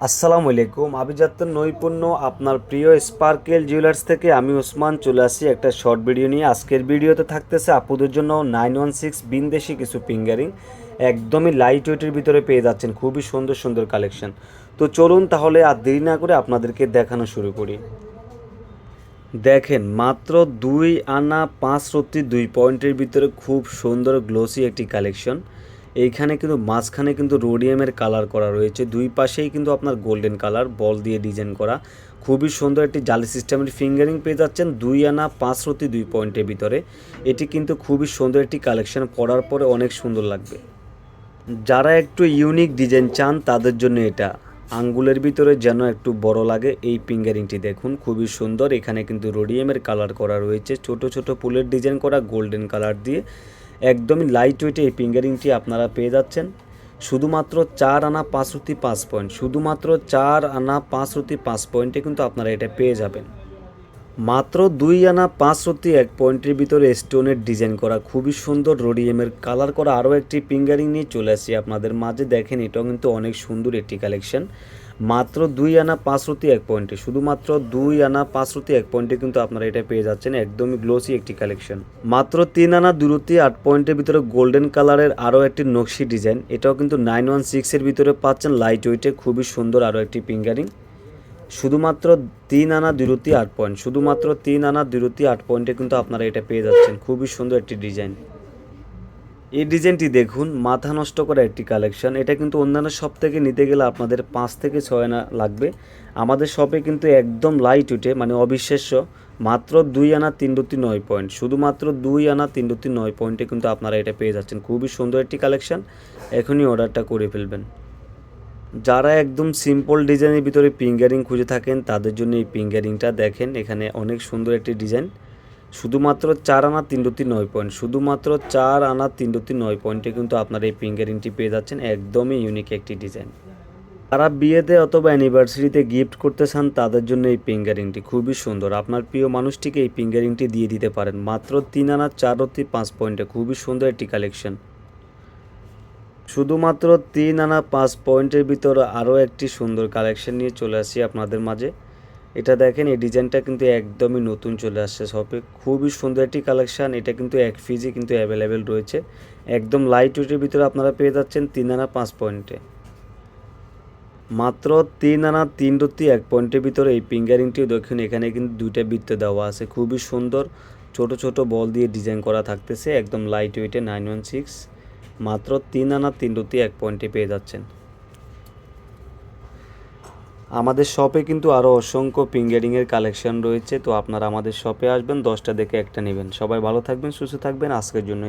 আসসালামু আলাইকুম। আভিজাত্য নৈপুণ্য আপনার প্রিয় স্পার্কেল জুয়েলার্স থেকে আমি ওসমান চলে আসি একটা শর্ট ভিডিও নিয়ে। আজকের ভিডিওতে থাকতেছে আপুদের জন্য 916 বিনদেশি কিছু ফিঙ্গারিং, একদমই লাইট ওয়েটের ভিতরে পেয়ে যাচ্ছেন, খুবই সুন্দর সুন্দর কালেকশন। তো চলুন তাহলে আর দেরি না করে আপনাদেরকে দেখানো শুরু করি। দেখেন মাত্র 2 আনা 5 রত্তি 2 পয়েন্টের ভিতরে খুব সুন্দর গ্লোসি একটি কালেকশন। এইখানে কিন্তু মাঝখানে কিন্তু রোডিয়ামের কালার করা রয়েছে, দুই পাশেই কিন্তু আপনার গোল্ডেন কালার বল দিয়ে ডিজাইন করা, খুবই সুন্দর একটি জালি সিস্টেমের ফিঙ্গারিং পেয়ে যাচ্ছেন 2 আনা 5 রত্তি 2 পয়েন্টের ভিতরে। এটি কিন্তু খুবই সুন্দর একটি কালেকশন, পরার পরে অনেক সুন্দর লাগবে। যারা একটু ইউনিক ডিজাইন চান তাদের জন্য এটা, আঙ্গুলের ভিতরে যেন একটু বড় লাগে এই ফিঙ্গারিংটি দেখুন, খুবই সুন্দর। এখানে কিন্তু রোডিয়ামের কালার করা রয়েছে, ছোট ছোট ফুলের ডিজাইন করা গোল্ডেন কালার দিয়ে, একদমই লাইট ওয়েটে এই ফিঙ্গারিংটি আপনারা পেয়ে যাচ্ছেন শুধুমাত্র 4 আনা 5 রত্তি 5 পয়েন্ট, শুধুমাত্র 4 আনা 5 রত্তি 5 পয়েন্টে কিন্তু আপনারা এটা পেয়ে যাবেন। মাত্র 2 আনা 5 রত্তি 1 পয়েন্টের ভিতরে স্টোনের ডিজাইন করা খুবই সুন্দর রোডিয়ামের কালার করা আরও একটি ফিঙ্গারিং নিয়ে চলে আসছি আপনাদের মাঝে। দেখেন এটাও কিন্তু অনেক সুন্দর একটি কালেকশন, মাত্র 2 আনা 5 রত্তি 1 পয়েন্টে, শুধুমাত্র 2 আনা 5 রত্তি 1 পয়েন্টে কিন্তু আপনারা এটা পেয়ে যাচ্ছেন, একদমই গ্লোসি একটি কালেকশন। মাত্র 3 আনা 2 রত্তি 8 পয়েন্টের ভিতরে গোল্ডেন কালারের আরও একটি নকশি ডিজাইন, এটাও কিন্তু 916-এর ভিতরে পাচ্ছেন, লাইট ওয়েটে খুবই সুন্দর আরও একটি ফিঙ্গারিং, শুধুমাত্র 3 আনা 2 রত্তি 8 পয়েন্ট, শুধুমাত্র 3 আনা 2 রত্তি 8 পয়েন্টে কিন্তু আপনারা এটা পেয়ে যাচ্ছেন, খুবই সুন্দর একটি ডিজাইন। এই ডিজাইনটি দেখুন, মাথা নষ্ট করা একটি কালেকশন। এটা কিন্তু অন্যান্য শপ থেকে নিতে গেলে আপনাদের 5 থেকে 6 আনা লাগবে, আমাদের শপে কিন্তু একদম লাইট ওয়েটে মানে অবিশ্বাস্য, মাত্র 2 আনা 3 রত্তি 9 পয়েন্ট, শুধুমাত্র 2 আনা 3 রত্তি 9 পয়েন্টে কিন্তু আপনারা এটা পেয়ে যাচ্ছেন, খুবই সুন্দর একটি কালেকশন। এখনই অর্ডারটা করে ফেলবেন। যারা একদম সিম্পল ডিজাইনের ভিতরে ফিঙ্গারিং খুঁজে থাকেন তাদের জন্য এই ফিঙ্গারিংটা দেখেন, এখানে অনেক সুন্দর একটি ডিজাইন, শুধুমাত্র 4 আনা 3 রত্তি 9 পয়েন্ট, শুধুমাত্র 4 আনা 3 রত্তি 9 পয়েন্টে কিন্তু আপনারা এই ফিঙ্গারিংটি পেয়ে যাচ্ছেন, একদমই ইউনিক একটি ডিজাইন। যারা বিয়েতে অথবা অ্যানিভার্সারিতে গিফট করতে চান তাদের জন্য এই ফিঙ্গারিংটি খুবই সুন্দর, আপনার প্রিয় মানুষটিকে এই ফিঙ্গারিংটি দিয়ে দিতে পারেন মাত্র 3 আনা 4 রত্তি 5 পয়েন্টে, খুবই সুন্দর একটি কালেকশন। শুধুমাত্র 3 আনা 5 পয়েন্টের ভিতরে আরও একটি সুন্দর কালেকশন নিয়ে চলে আসি আপনাদের মাঝে। এটা দেখেন, এই ডিজাইনটা কিন্তু একদমই নতুন চলে আসছে শপে, খুবই সুন্দর একটি কালেকশান। এটা কিন্তু 1 পিসই কিন্তু অ্যাভেলেবেল রয়েছে, একদম লাইট ওয়েটের ভিতরে আপনারা পেয়ে যাচ্ছেন 3 আনা 5 পয়েন্টে, মাত্র 3 আনা 3 রত্তি 1 পয়েন্টের ভিতরে এই ফিঙ্গারিংটিও দেখুন। এখানে কিন্তু দুইটা বৃত্ত দেওয়া আছে, খুবই সুন্দর, ছোট ছোট বল দিয়ে ডিজাইন করা থাকতেছে, একদম লাইট ওয়েটে 916, মাত্র 3 আনা 3 রত্তি 1 পয়েন্টে পেয়ে যাচ্ছেন। আমাদের শপে কিন্তু আরও অসংখ্য ফিঙ্গারিংয়ের কালেকশন রয়েছে, তো আপনারা আমাদের শপে আসবেন, 10টা দেখে একটা নেবেন। সবাই ভালো থাকবেন, সুস্থ থাকবেন, আজকের জন্য